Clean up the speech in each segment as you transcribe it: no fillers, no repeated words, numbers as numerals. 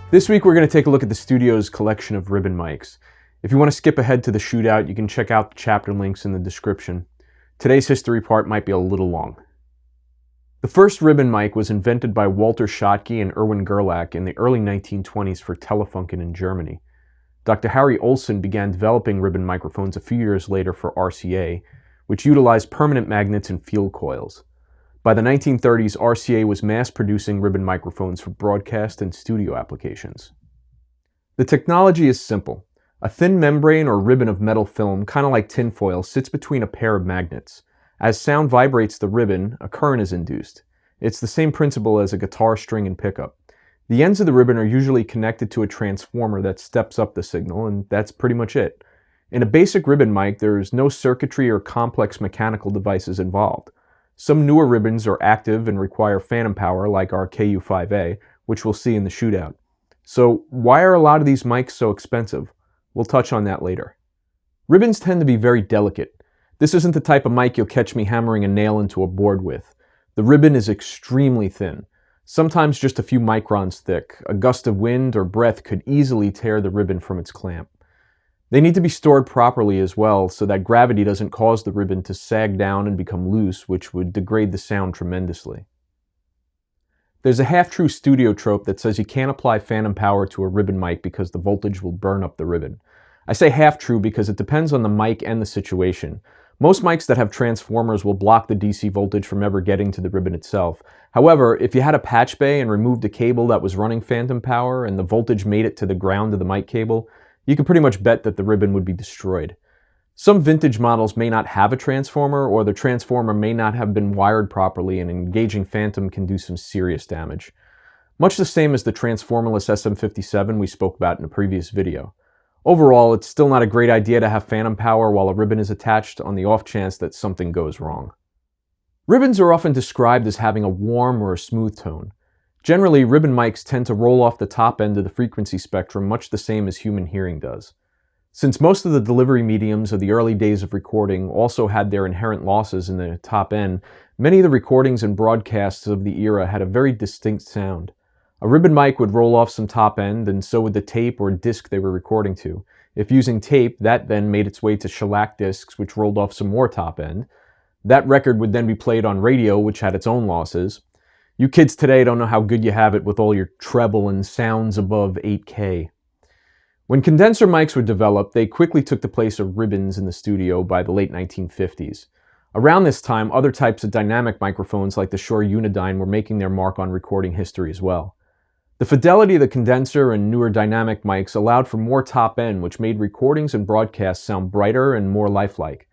This week we're going to take a look at the studio's collection of ribbon mics. If you want to skip ahead to the shootout, you can check out the chapter links in the description. Today's history part might be a little long. The first ribbon mic was invented by Walter Schottky and Erwin Gerlach in the early 1920s for Telefunken in Germany. Dr. Harry Olsen began developing ribbon microphones a few years later for RCA, which utilized permanent magnets and field coils. By the 1930s, RCA was mass-producing ribbon microphones for broadcast and studio applications. The technology is simple. A thin membrane or ribbon of metal film, kind of like tinfoil, sits between a pair of magnets. As sound vibrates the ribbon, a current is induced. It's the same principle as a guitar string and pickup. The ends of the ribbon are usually connected to a transformer that steps up the signal, and that's pretty much it. In a basic ribbon mic, there's no circuitry or complex mechanical devices involved. Some newer ribbons are active and require phantom power, like our KU5A, which we'll see in the shootout. So why are a lot of these mics so expensive? We'll touch on that later. Ribbons tend to be very delicate. This isn't the type of mic you'll catch me hammering a nail into a board with. The ribbon is extremely thin, sometimes just a few microns thick. A gust of wind or breath could easily tear the ribbon from its clamp. They need to be stored properly as well, so that gravity doesn't cause the ribbon to sag down and become loose, which would degrade the sound tremendously. There's a half-true studio trope that says you can't apply phantom power to a ribbon mic because the voltage will burn up the ribbon. I say half-true because it depends on the mic and the situation. Most mics that have transformers will block the DC voltage from ever getting to the ribbon itself. However, if you had a patch bay and removed a cable that was running phantom power and the voltage made it to the ground of the mic cable, you can pretty much bet that the ribbon would be destroyed. Some vintage models may not have a transformer, or the transformer may not have been wired properly, and engaging phantom can do some serious damage. Much the same as the transformerless SM57 we spoke about in a previous video. Overall, it's still not a great idea to have phantom power while a ribbon is attached on the off chance that something goes wrong. Ribbons are often described as having a warm or a smooth tone. Generally, ribbon mics tend to roll off the top end of the frequency spectrum much the same as human hearing does. Since most of the delivery mediums of the early days of recording also had their inherent losses in the top end, many of the recordings and broadcasts of the era had a very distinct sound. A ribbon mic would roll off some top end, and so would the tape or disc they were recording to. If using tape, that then made its way to shellac discs, which rolled off some more top end. That record would then be played on radio, which had its own losses. You kids today don't know how good you have it with all your treble and sounds above 8K. When condenser mics were developed, they quickly took the place of ribbons in the studio by the late 1950s. Around this time, other types of dynamic microphones like the Shure Unidyne were making their mark on recording history as well. The fidelity of the condenser and newer dynamic mics allowed for more top end, which made recordings and broadcasts sound brighter and more lifelike.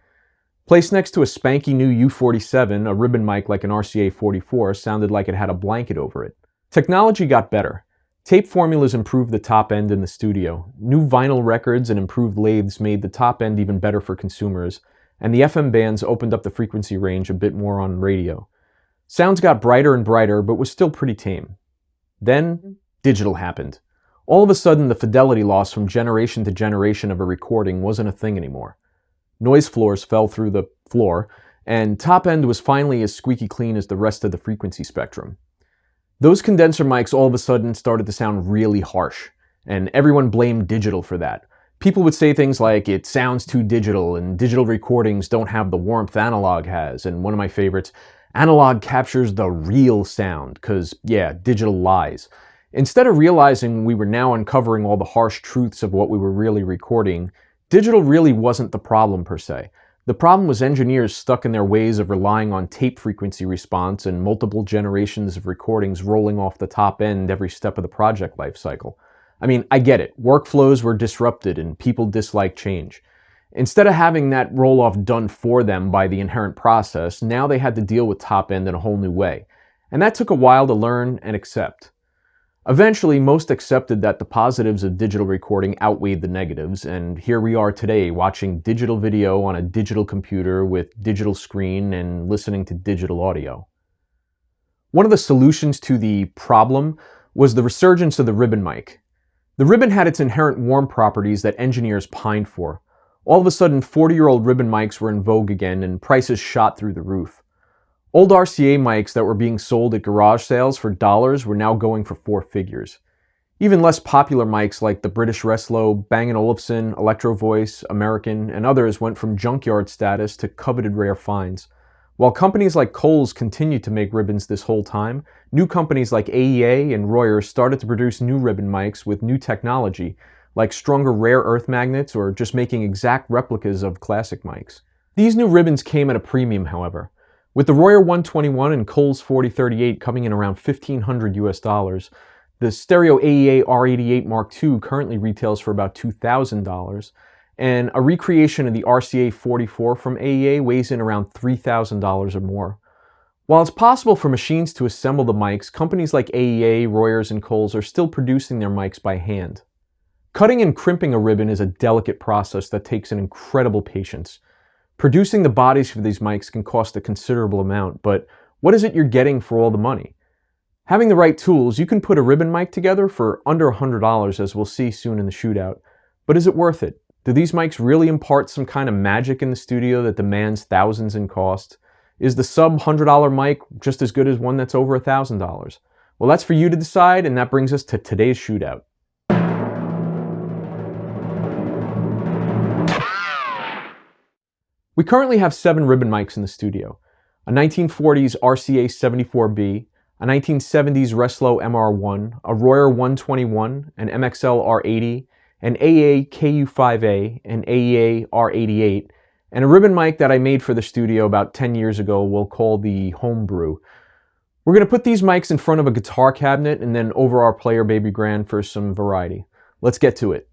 Placed next to a spanky new U47, a ribbon mic like an RCA 44 sounded like it had a blanket over it. Technology got better. Tape formulas improved the top end in the studio. New vinyl records and improved lathes made the top end even better for consumers, and the FM bands opened up the frequency range a bit more on radio. Sounds got brighter and brighter, but was still pretty tame. Then, digital happened. All of a sudden, the fidelity loss from generation to generation of a recording wasn't a thing anymore. Noise floors fell through the floor, and top end was finally as squeaky clean as the rest of the frequency spectrum. Those condenser mics all of a sudden started to sound really harsh, and everyone blamed digital for that. People would say things like, it sounds too digital, and digital recordings don't have the warmth analog has, and one of my favorites, analog captures the real sound, 'cause yeah, digital lies. Instead of realizing we were now uncovering all the harsh truths of what we were really recording, digital really wasn't the problem per se. The problem was engineers stuck in their ways of relying on tape frequency response and multiple generations of recordings rolling off the top end every step of the project lifecycle. I mean, I get it. Workflows were disrupted and people dislike change. Instead of having that roll-off done for them by the inherent process, now they had to deal with top end in a whole new way. And that took a while to learn and accept. Eventually, most accepted that the positives of digital recording outweighed the negatives, and here we are today watching digital video on a digital computer with digital screen and listening to digital audio. One of the solutions to the problem was the resurgence of the ribbon mic. The ribbon had its inherent warm properties that engineers pined for. All of a sudden, 40-year-old ribbon mics were in vogue again, and prices shot through the roof. Old RCA mics that were being sold at garage sales for dollars were now going for four figures. Even less popular mics like the British Reslo, Bang & Olufsen, Electro Voice, American, and others went from junkyard status to coveted rare finds. While companies like Coles continued to make ribbons this whole time, new companies like AEA and Royer started to produce new ribbon mics with new technology, like stronger rare earth magnets or just making exact replicas of classic mics. These new ribbons came at a premium, however. With the Royer 121 and Coles 4038 coming in around $1,500 US, the stereo AEA R88 Mark II currently retails for about $2,000, and a recreation of the RCA 44 from AEA weighs in around $3,000 or more. While it's possible for machines to assemble the mics, companies like AEA, Royers, and Coles are still producing their mics by hand. Cutting and crimping a ribbon is a delicate process that takes an incredible patience. Producing the bodies for these mics can cost a considerable amount, but what is it you're getting for all the money? Having the right tools, you can put a ribbon mic together for under $100, as we'll see soon in the shootout. But is it worth it? Do these mics really impart some kind of magic in the studio that demands thousands in cost? Is the sub-$100 mic just as good as one that's over $1,000? Well, that's for you to decide, and that brings us to today's shootout. We currently have 7 ribbon mics in the studio. A 1940s RCA 74B, a 1970s Reslo MR1, a Royer 121, an MXL R80, an AEA KU5A, an AEA R88, and a ribbon mic that I made for the studio about 10 years ago we'll call the Homebrew. We're going to put these mics in front of a guitar cabinet and then over our player baby grand for some variety. Let's get to it.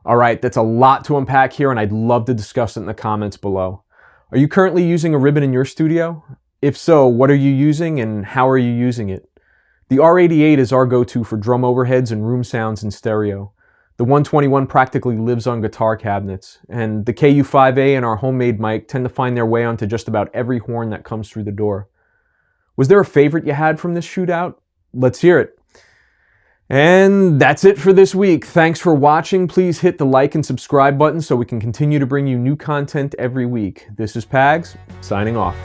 All right, that's a lot to unpack here, and I'd love to discuss it in the comments below. Are you currently using a ribbon in your studio? If so, what are you using and how are you using it? The R88 is our go-to for drum overheads and room sounds in stereo. The 121 practically lives on guitar cabinets, and the KU5A and our homemade mic tend to find their way onto just about every horn that comes through the door. Was there a favorite you had from this shootout? Let's hear it. And that's it for this week. Thanks for watching. Please hit the like and subscribe button so we can continue to bring you new content every week. This is Pags, signing off.